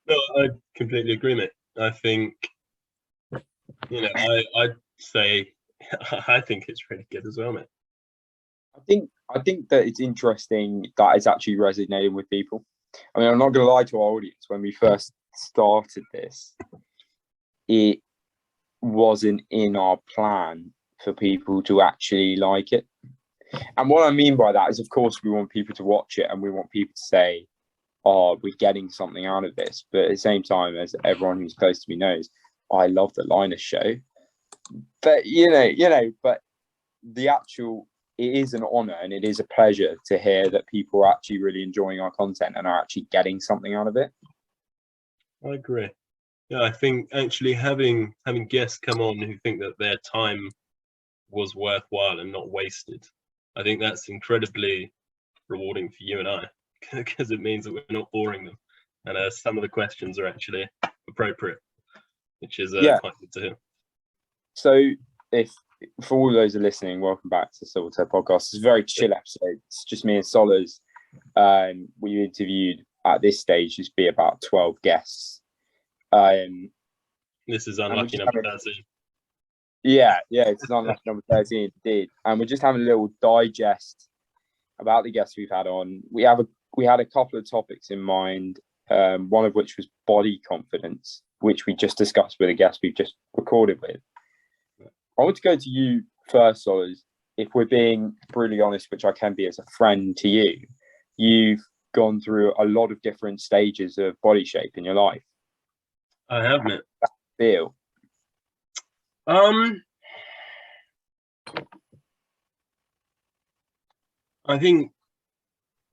No, I completely agree, mate. I think, I'd say I think it's really good as well, mate. I think that it's interesting that it's actually resonating with people. I mean, I'm not going to lie to our audience. When we first started this, it wasn't in our plan for people to actually like it. And what I mean by that is, of course, we want people to watch it and we want people to say, "Oh, we're getting something out of this." But at the same time, as everyone who's close to me knows, I love the Linus show. But but the actual it is an honor and it is a pleasure to hear that people are actually really enjoying our content and are actually getting something out of it. I agree. Yeah, I think actually having guests come on who think that their time was worthwhile and not wasted, I think that's incredibly rewarding for you and I because it means that we're not boring them, and some of the questions are actually appropriate, which is quite good to hear. So, if for all those who are listening, welcome back to Silvertail Podcast. It's a very chill episode. It's just me and Solers. We interviewed at this stage just be about 12 guests. This is unlucky number 13. Yeah, it's unlucky number 13 indeed. And we're just having a little digest about the guests we've had on. We had a couple of topics in mind. One of which was body confidence, which we just discussed with a guest we've just recorded with. I want to go to you first, Solers. If we're being brutally honest, which I can be as a friend to you, you've gone through a lot of different stages of body shape in your life. I have, mate. How does it feel? I think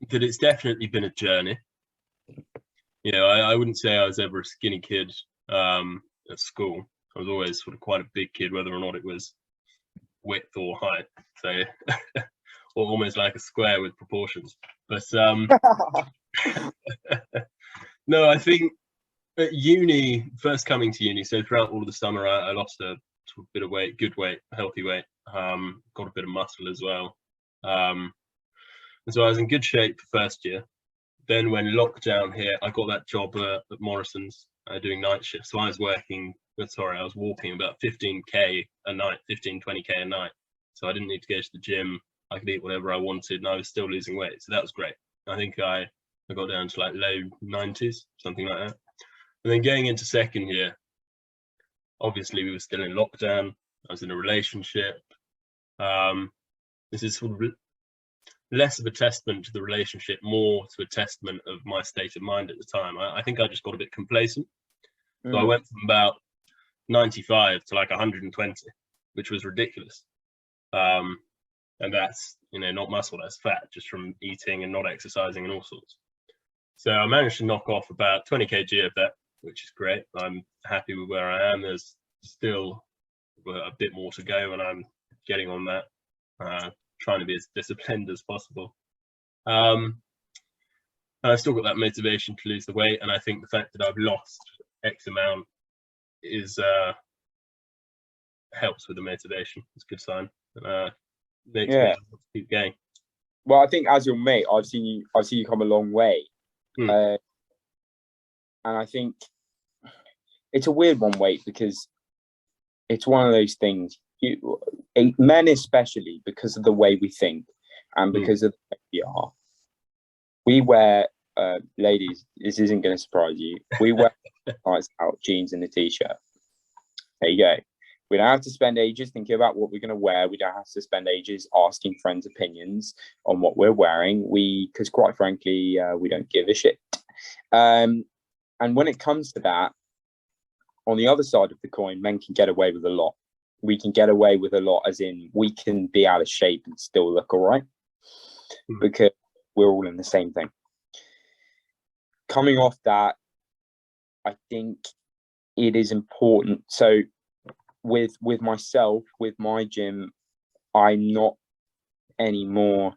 that it's definitely been a journey. I wouldn't say I was ever a skinny kid at school. I was always sort of quite a big kid, whether or not it was width or height. So, or almost like a square with proportions. But no, I think at uni, first coming to uni, so throughout all of the summer, I lost a bit of weight, good weight, healthy weight. Got a bit of muscle as well. And so I was in good shape for first year. Then when lockdown hit, I got that job at Morrison's doing night shift. So I was walking about 15k a night, 20k a night. So I didn't need to go to the gym. I could eat whatever I wanted and I was still losing weight. So that was great. I think I got down to like low 90s, something like that. And then going into second year, obviously we were still in lockdown. I was in a relationship. This is sort of less of a testament to the relationship, more to a testament of my state of mind at the time. I think I just got a bit complacent. So I went from about 95 to like 120, which was ridiculous. And that's, not muscle, that's fat, just from eating and not exercising and all sorts. So I managed to knock off about 20 kg of that, which is great. I'm happy with where I am. There's still a bit more to go and I'm getting on that. Trying to be as disciplined as possible. And I've still got that motivation to lose the weight, and I think the fact that I've lost X amount is helps with the motivation. It's a good sign. Makes me want to keep going. Well, I think as your mate, I've seen you come a long way, and I think it's a weird one, weight, because it's one of those things. Men especially, because of the way we think and because of the way we are, we wear ladies, this isn't going to surprise you, we wear nights out jeans and a t-shirt. There you go. We don't have to spend ages thinking about what we're going to wear. We don't have to spend ages asking friends' opinions on what we're wearing. Because quite frankly, we don't give a shit. And when it comes to that, on the other side of the coin, men can get away with a lot. We can get away with a lot, as in we can be out of shape and still look all right because we're all in the same thing. Coming off that, I think it is important. So with myself, with my gym, I'm not anymore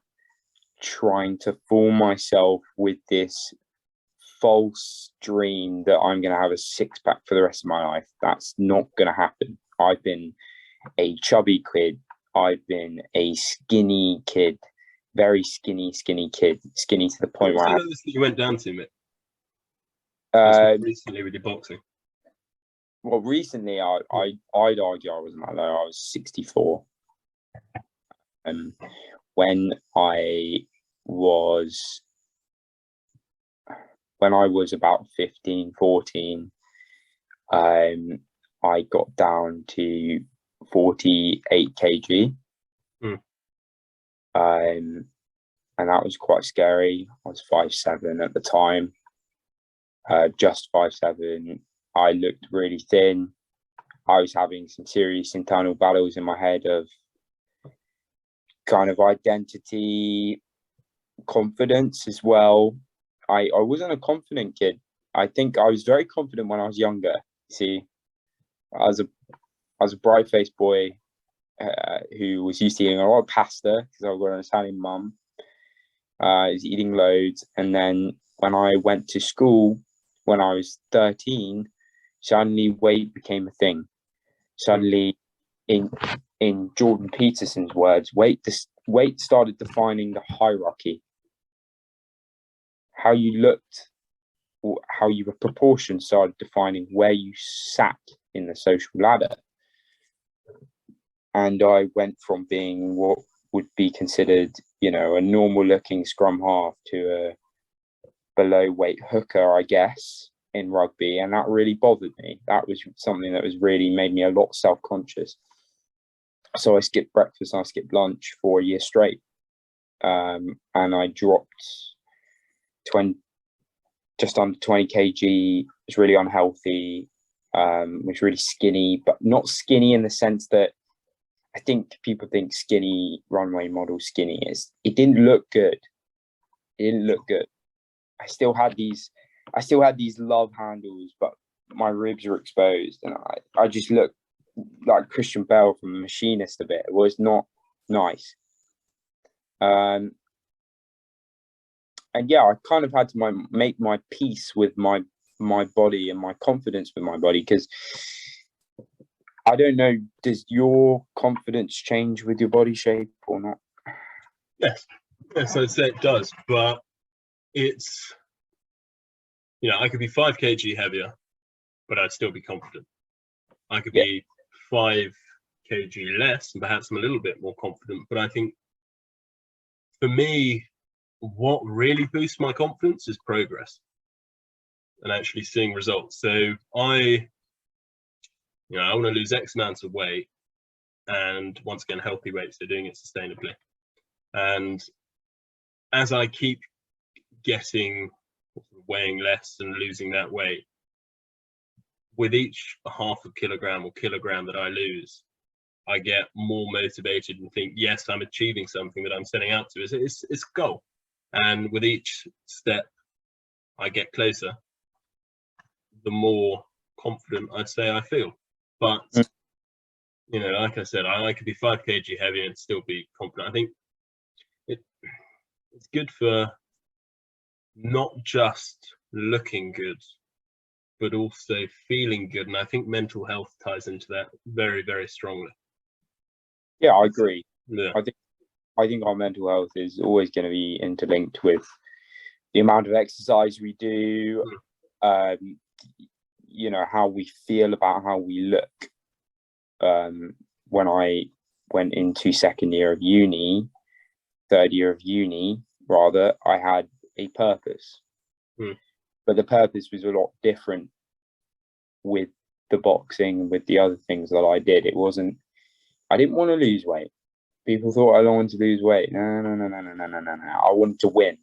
trying to fool myself with this false dream that I'm going to have a six-pack for the rest of my life. That's not going to happen. I've been a chubby kid. I've been a skinny kid, very skinny kid, skinny to the point where you went down to, mate. Recently with your boxing? Well, recently I'd argue I wasn't that low. I was 64. When I was about 15, 14, I got down to 48 kg. And that was quite scary. I was 5'7" at the time, just 5'7". I looked really thin. I was having some serious internal battles in my head of kind of identity, confidence as well. I wasn't a confident kid. I think I was very confident when I was younger. See, I was a bright-faced boy who was used to eating a lot of pasta because I've got an Italian mum. I was eating loads, and then when I went to school when I was 13, suddenly weight became a thing. Suddenly, in Jordan Peterson's words, weight started defining the hierarchy. How you looked, or how you were proportioned, started defining where you sat in the social ladder. And I went from being what would be considered, a normal looking scrum half to a below weight hooker, I guess, in rugby. And that really bothered me. That was something that was really made me a lot self-conscious. So I skipped breakfast and I skipped lunch for a year straight. And I dropped just under 20 kg. It was really unhealthy. Was really skinny, but not skinny in the sense that I think people think skinny runway model skinny is. It didn't look good. I still had these love handles, but my ribs were exposed, and I just looked like Christian Bale from The Machinist a bit. It was not nice. And yeah, I kind of had to make my peace with my body and my confidence with my body, because I don't know, does your confidence change with your body shape or not? Yes, I'd say it does, but it's, I could be 5 kg heavier, but I'd still be confident. I could be 5 kg less, and perhaps I'm a little bit more confident, but I think for me, what really boosts my confidence is progress and actually seeing results. So I want to lose X amount of weight, and once again, healthy weight, so doing it sustainably. And as I keep weighing less and losing that weight, with each half a kilogram or kilogram that I lose, I get more motivated and think, yes, I'm achieving something that I'm setting out to. It's a goal. And with each step I get closer, the more confident I'd say I feel. But, like I said, I could be 5 kg heavier and still be confident. I think it's good for not just looking good, but also feeling good. And I think mental health ties into that very, very strongly. Yeah, I agree. Yeah. I think our mental health is always going to be interlinked with the amount of exercise we do, how we feel about how we look. When I went into third year of uni, rather, I had a purpose. But the purpose was a lot different with the boxing, with the other things that I did. I didn't want to lose weight. People thought I wanted to lose weight. No. I wanted to win.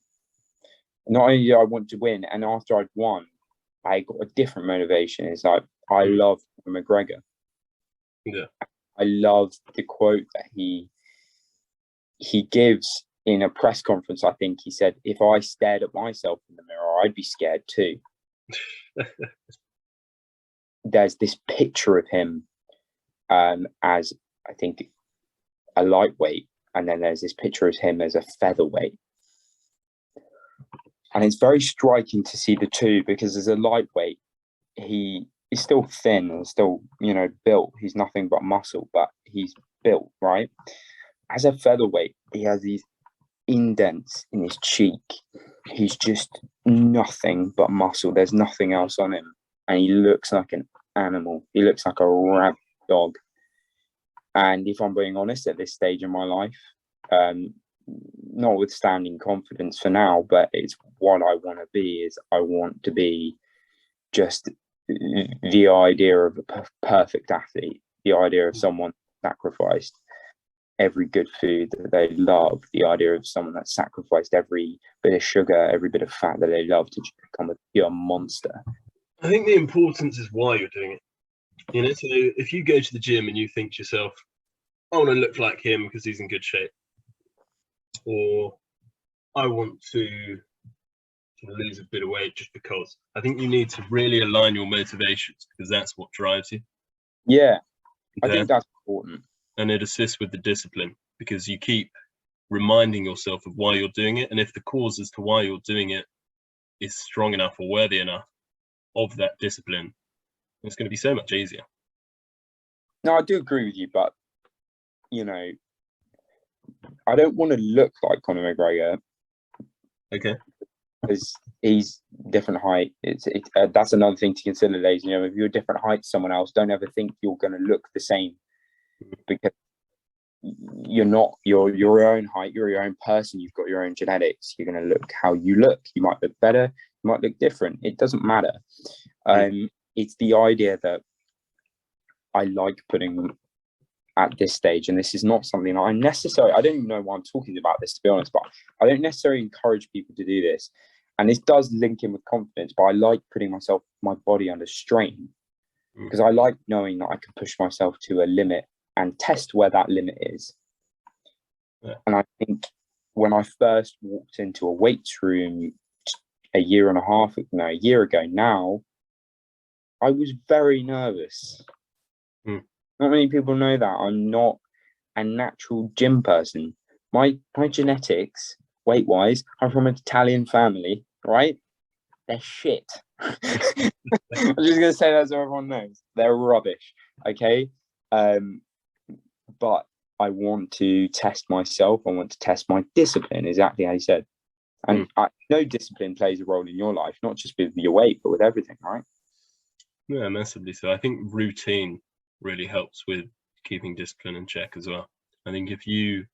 Not only did I want to win, and after I'd won, I got a different motivation. It's like, I love McGregor. Yeah. I love the quote that he gives in a press conference. I think he said, if I stared at myself in the mirror, I'd be scared too. There's this picture of him as, I think, a lightweight, and then there's this picture of him as a featherweight. And it's very striking to see the two, because as a lightweight, he is still thin and still, built. He's nothing but muscle, but he's built, right? As a featherweight, he has these indents in his cheek. He's just nothing but muscle. There's nothing else on him, and he looks like an animal. He looks like a rabid dog. And if I'm being honest, at this stage in my life, notwithstanding confidence for now, but it's what I want to be. Is I want to be just the idea of a perfect athlete, the idea of someone sacrificed every good food that they love, the idea of someone that sacrificed every bit of sugar, every bit of fat that they love to just become a pure monster. I think the importance is why you're doing it. You know, so if you go to the gym and you think to yourself, I want to look like him because he's in good shape, or I want to lose a bit of weight just because, I think you need to really align your motivations, because that's what drives you. Yeah, I think that's important. And it assists with the discipline, because you keep reminding yourself of why you're doing it. And if the cause as to why you're doing it is strong enough or worthy enough of that discipline, it's going to be so much easier. No, I do agree with you, but you know, I don't want to look like Conor McGregor. Okay. Because he's different height. That's another thing to consider, ladies. You know, if you're a different height to someone else, don't ever think you're going to look the same, because you're not. You're your own height. You're your own person. You've got your own genetics. You're going to look how you look. You might look better. You might look different. It doesn't matter. It's the idea that I like putting at this stage, and this is not something I don't even know why I'm talking about this, to be honest, but I don't necessarily encourage people to do this, and this does link in with confidence, but I like putting my body under strain, because I like knowing that I can push myself to a limit and test where that limit is. And I think when I first walked into a weights room a year ago now, I was very nervous. Not many people know that I'm not a natural gym person. My genetics, weight-wise, I'm from an Italian family, right? They're shit. I'm just gonna say that so everyone knows. They're rubbish. Okay. But I want to test myself. I want to test my discipline, exactly how you said. And I know discipline plays a role in your life, not just with your weight, but with everything, right? Yeah, massively so. I think routine really helps with keeping discipline in check as well. I think if you,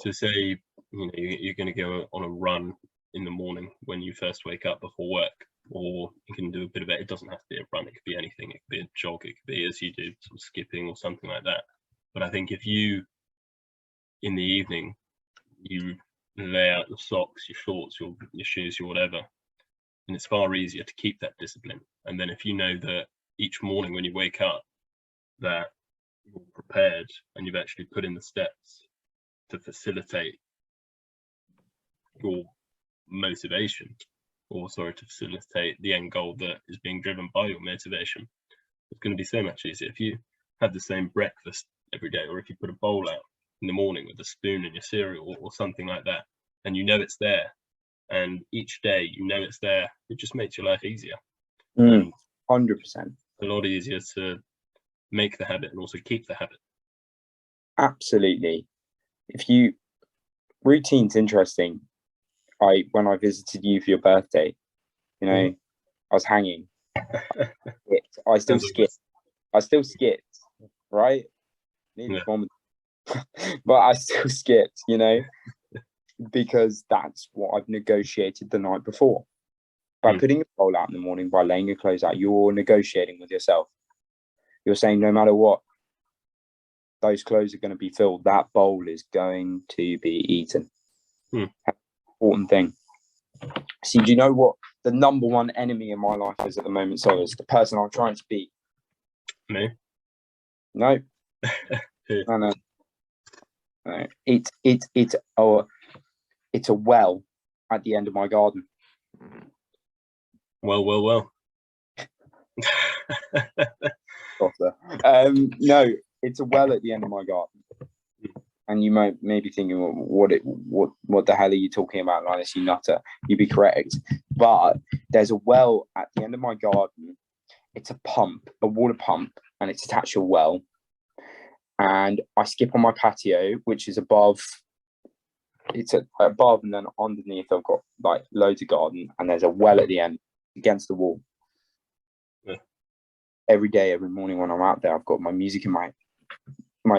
to say, you know, you're going to go on a run in the morning when you first wake up before work, or you can do a bit of it doesn't have to be a run, it could be anything, it could be a jog, it could be, as you do, some skipping or something like that. But I think if you, in the evening, you lay out your socks, your shorts, your shoes, your whatever, and it's far easier to keep that discipline. And then if you know that each morning when you wake up, that you're prepared and you've actually put in the steps to facilitate your motivation, or to facilitate the end goal that is being driven by your motivation, it's going to be so much easier. If you have the same breakfast every day, or if you put a bowl out in the morning with a spoon in your cereal or something like that, and you know it's there, and each day you know it's there, it just makes your life easier. 100%. A lot easier to make the habit and also keep the habit. Absolutely. Routine's interesting. When I visited you for your birthday, you know, I was hanging. I still skipped, right? But I still skipped, you know, because that's what I've negotiated the night before. By putting your bowl out in the morning, by laying your clothes out, you're negotiating with yourself. You're saying no matter what, those clothes are going to be filled. That bowl is going to be eaten. That's an important thing. See, do you know what the number one enemy in my life is at the moment? So it's the person I'm trying to be. Me? No. No. It's a well at the end of my garden. Well. No, it's a well at the end of my garden. And you may be thinking, what the hell are you talking about, Linus, you nutter? You'd be correct. But there's a well at the end of my garden. It's a pump, a water pump, and it's attached to a well. And I skip on my patio, which is above it's above, and then underneath I've got like loads of garden, and there's a well at the end against the wall. Yeah. Every day, every morning when I'm out there, I've got my music in my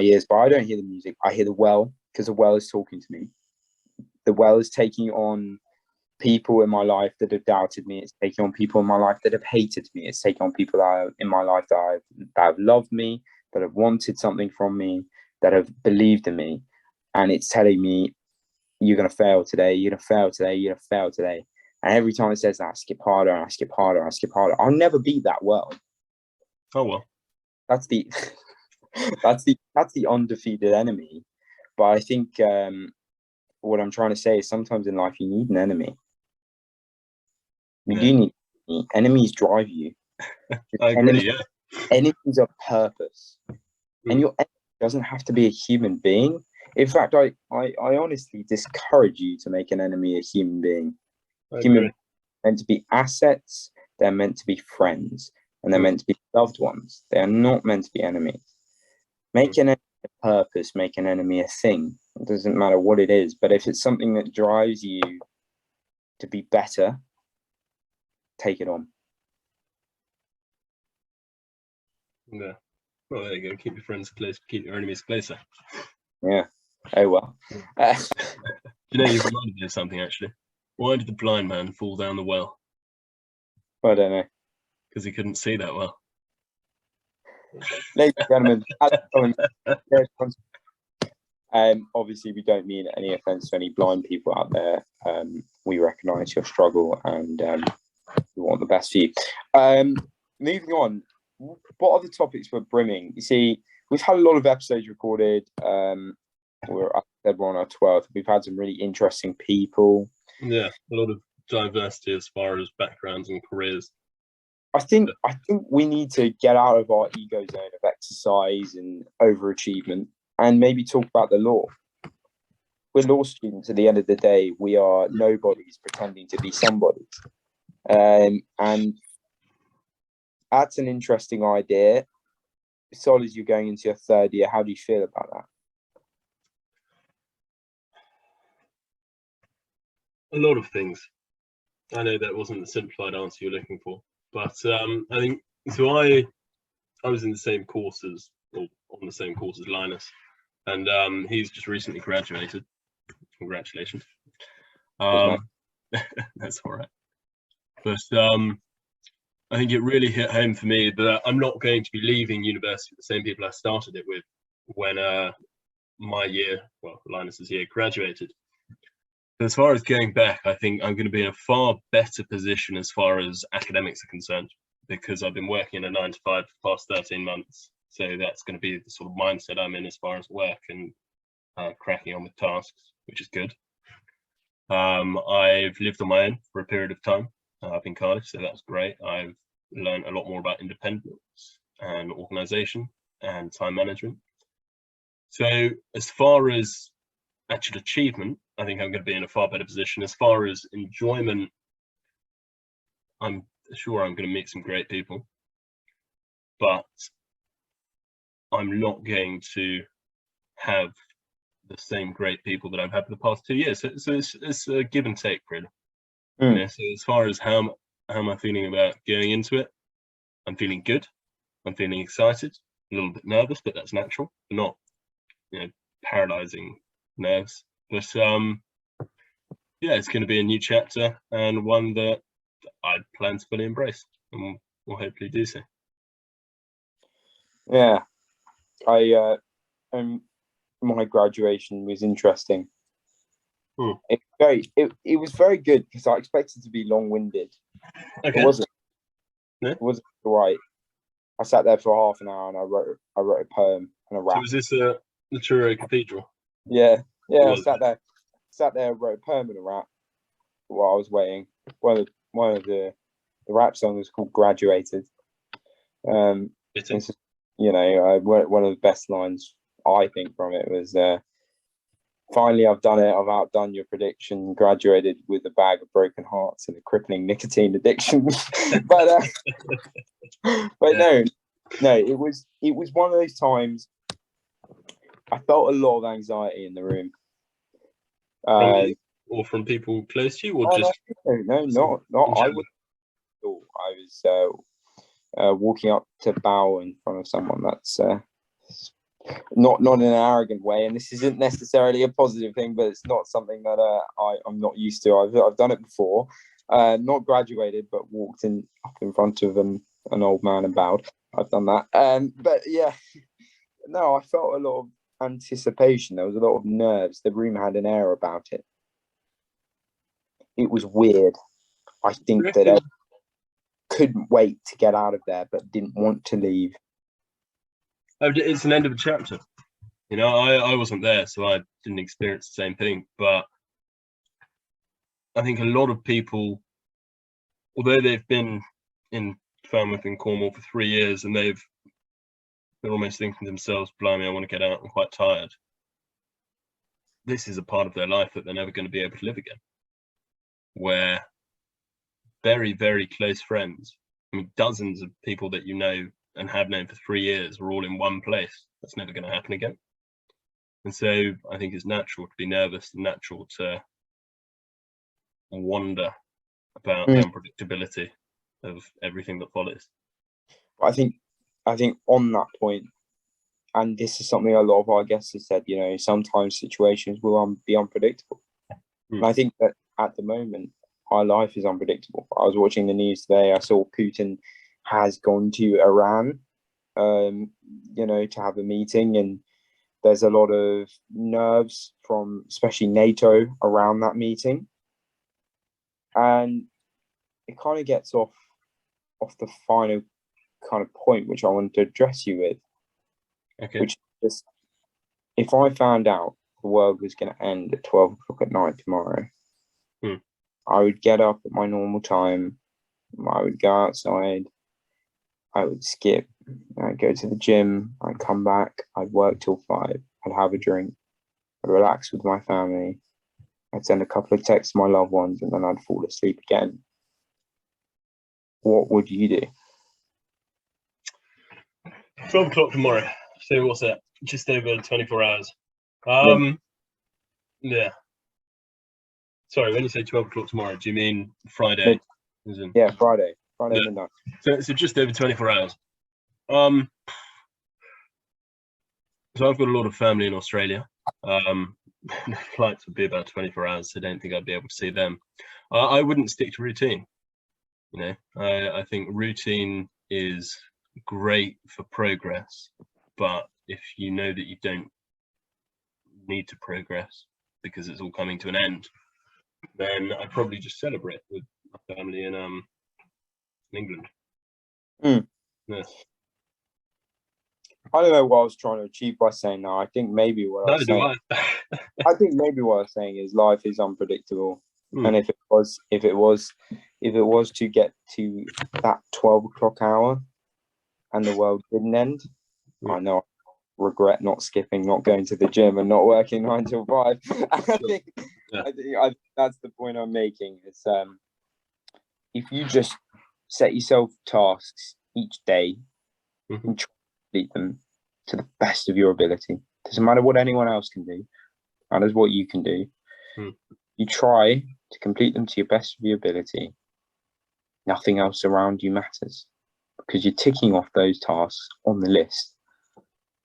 ears, but I don't hear the music. I hear the well, because the well is talking to me. The well is taking on people in my life that have doubted me. It's taking on people in my life that have hated me. It's taking on people in my life that have loved me, that have wanted something from me, that have believed in me. And it's telling me, you're going to fail today, you're going to fail today, you're going to fail today. And every time it says that, I skip harder, and I skip harder, and I skip harder. I'll never beat that well. Oh, well. That's the that's the undefeated enemy. But I think what I'm trying to say is sometimes in life you need an enemy. You do need enemies drive you. I agree, Enemies are purpose. And your enemy doesn't have to be a human being. In fact, I honestly discourage you to make an enemy a human being. Human meant to be assets, they're meant to be friends, and they're meant to be loved ones. They are not meant to be enemies. Make an enemy a purpose, make an enemy a thing. It doesn't matter what it is, but if it's something that drives you to be better, take it on. Yeah. Well, there you go. Keep your friends close, keep your enemies closer. Yeah. Oh, well. You know, you've reminded me of something, actually. Why did the blind man fall down the well? I don't know. Because he couldn't see that well. Ladies and gentlemen, obviously we don't mean any offense to any blind people out there. We recognize your struggle, and we want the best for you. Moving on, what other topics were brimming? You see, we've had a lot of episodes recorded. We're on our 12th. We've had some really interesting people. Yeah, a lot of diversity as far as backgrounds and careers. I think we need to get out of our ego zone of exercise and overachievement and maybe talk about the law. We're law students at the end of the day. We are nobodies pretending to be somebodies. And that's an interesting idea. Sol, as you're going into your third year, how do you feel about that? A lot of things. I know that wasn't the simplified answer you're looking for, but I think so. I was in the same courses, or on the same course as Linus, and he's just recently graduated. Congratulations. That's all right. But I think it really hit home for me that I'm not going to be leaving university with the same people I started it with when my year, well, Linus's year, graduated. As far as going back, I think I'm going to be in a far better position as far as academics are concerned, because I've been working in a 9 to 5 for the past 13 months. So that's going to be the sort of mindset I'm in as far as work and cracking on with tasks, which is good. I've lived on my own for a period of time up in Cardiff, so that's great. I've learned a lot more about independence and organisation and time management. So as far as actual achievement, I think I'm going to be in a far better position. As far as enjoyment, I'm sure I'm going to meet some great people, but I'm not going to have the same great people that I've had for the past 2 years. So it's a give and take, really. You know, so as far as how am I feeling about going into it, I'm feeling good. I'm feeling excited, a little bit nervous, but that's natural. Not, paralyzing nerves. But yeah, it's going to be a new chapter and one that I plan to fully embrace, and we'll hopefully do so. Yeah, my graduation was interesting. It was very good because I expected to be long-winded. Okay. It wasn't. No? It wasn't right. I sat there for half an hour and I wrote a poem and a rap. So was this the Truro Cathedral? Yeah. I sat there, wrote a poem and a rap while I was waiting. One of the rap songs was called "Graduated." It's just, one of the best lines I think from it was, "Finally, I've done it. I've outdone your prediction. Graduated with a bag of broken hearts and a crippling nicotine addiction." but yeah. no, it was one of those times. I felt a lot of anxiety in the room. From you or from people close to you, or just no, not I would. I was walking up to bow in front of someone. That's not in an arrogant way, and this isn't necessarily a positive thing, but it's not something that I'm not used to. I've done it before, not graduated, but walked up in front of an old man and bowed. I've done that, but yeah, no, I felt a lot of anticipation. There was a lot of nerves. The room had an air about it. It was weird. I think that I couldn't wait to get out of there, but didn't want to leave. It's an end of a chapter. You know, I wasn't there, so I didn't experience the same thing. But I think a lot of people, although they've been in Falmouth and Cornwall for 3 years, and they're almost thinking to themselves, blimey, I want to get out, I'm quite tired. This is a part of their life that they're never going to be able to live again. Where very, very close friends, I mean, dozens of people that you know and have known for 3 years are all in one place. That's never going to happen again. And so I think it's natural to be nervous and natural to wonder about the unpredictability of everything that follows. I think on that point, and this is something a lot of our guests have said, you know, sometimes situations will be unpredictable. And I think that at the moment, our life is unpredictable. I was watching the news today. I saw Putin has gone to Iran, you know, to have a meeting, and there's a lot of nerves from especially NATO around that meeting. And it kind of gets off the final kind of point, which I wanted to address you with. Okay. Which is, if I found out the world was going to end at 12 o'clock at night tomorrow, I would get up at my normal time. I would go outside. I would skip. I'd go to the gym. I'd come back. I'd work till 5. I'd have a drink. I'd relax with my family. I'd send a couple of texts to my loved ones, and then I'd fall asleep again. What would you do? 12 o'clock tomorrow. So what's that? Just over 24 hours. Yeah. Sorry, when you say 12 o'clock tomorrow, do you mean Friday? Yeah, Friday midnight. So just over 24 hours. So I've got a lot of family in Australia. Flights would be about 24 hours, so I don't think I'd be able to see them. I wouldn't stick to routine. You know, I think routine is great for progress, but if you know that you don't need to progress because it's all coming to an end, then I'd probably just celebrate with my family in England. Yeah. I don't know what I was trying to achieve by saying that. I think maybe what I think maybe what I was saying is life is unpredictable, and if it was to get to that 12 o'clock hour and the world didn't end, I know I regret not skipping, not going to the gym, and not working 9 till 5. I think that's the point I'm making. It's if you just set yourself tasks each day and try to complete them to the best of your ability. Doesn't matter what anyone else can do, matters what you can do. You try to complete them to your best of your ability. Nothing else around you matters, because you're ticking off those tasks on the list,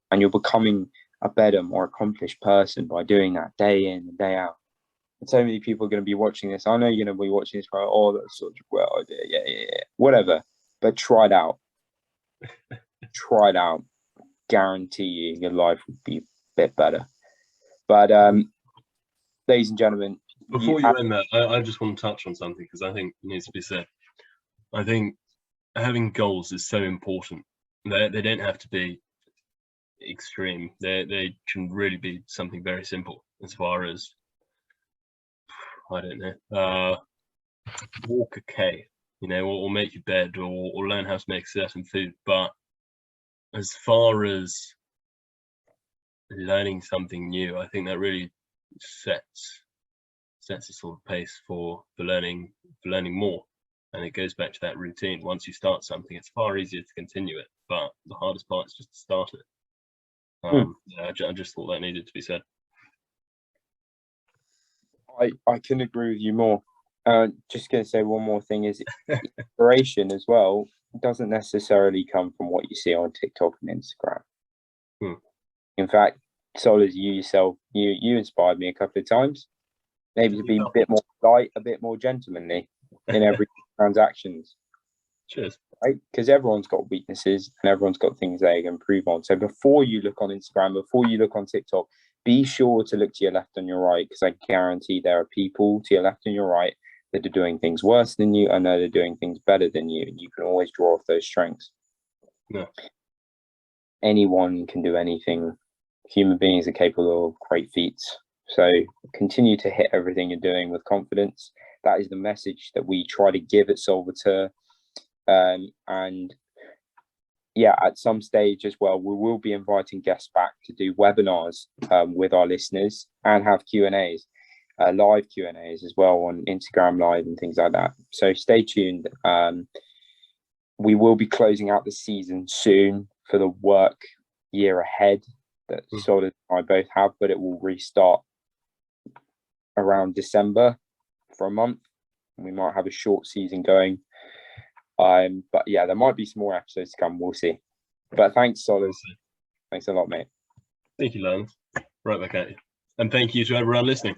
and you're becoming a better, more accomplished person by doing that day in and day out. And so many people are going to be watching this. I know you're going to be watching this for, oh, that's such a great idea. Yeah. Whatever. But try it out. Try it out. Guarantee you your life would be a bit better. But ladies and gentlemen, before you end that, I just want to touch on something, because I think it needs to be said. I think having goals is so important. They don't have to be extreme. They can really be something very simple, as far as, I don't know, walk a K, you know, or make your bed, or learn how to make certain food. But as far as learning something new, I think that really sets a sort of pace for learning more. And it goes back to that routine. Once you start something, it's far easier to continue it, but the hardest part is just to start it. I just thought that needed to be said. I couldn't agree with you more. Just going to say one more thing is inspiration as well doesn't necessarily come from what you see on TikTok and Instagram. In fact, Solid, you yourself, you inspired me a couple of times, maybe to be a bit more polite, a bit more gentlemanly in every transactions. Cheers. Right? Because everyone's got weaknesses and everyone's got things they can improve on. So before you look on Instagram, before you look on TikTok, be sure to look to your left and your right, because I guarantee there are people to your left and your right that are doing things worse than you. I know they're doing things better than you, and you can always draw off those strengths. Yeah. Anyone can do anything. Human beings are capable of great feats. So continue to hit everything you're doing with confidence. That is the message that we try to give at Solvateur. And yeah, at some stage as well, we will be inviting guests back to do webinars with our listeners and have Q&As, live Q&As as well on Instagram Live and things like that. So stay tuned. We will be closing out the season soon for the work year ahead that Solid and I both have, but it will restart around December for a month. We might have a short season going. But yeah, there might be some more episodes to come. We'll see. But thanks, Solid. Thanks a lot, mate. Thank you, Lance. Right back at you. And thank you to everyone listening.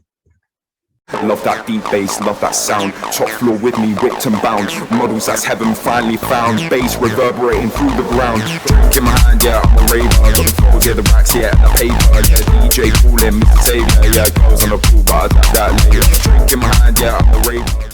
Love that deep bass, love that sound. Top floor with me, whipped and bound. Models that's heaven finally found. Bass reverberating through the ground. Drink in my hand, yeah, I'm a raver. Got the floors, yeah, the racks, yeah, and the paper. Yeah, DJ calling, Mr. Savior. Yeah, girls on the pool, but I do that later. Drink in my hand, yeah, I'm a raver.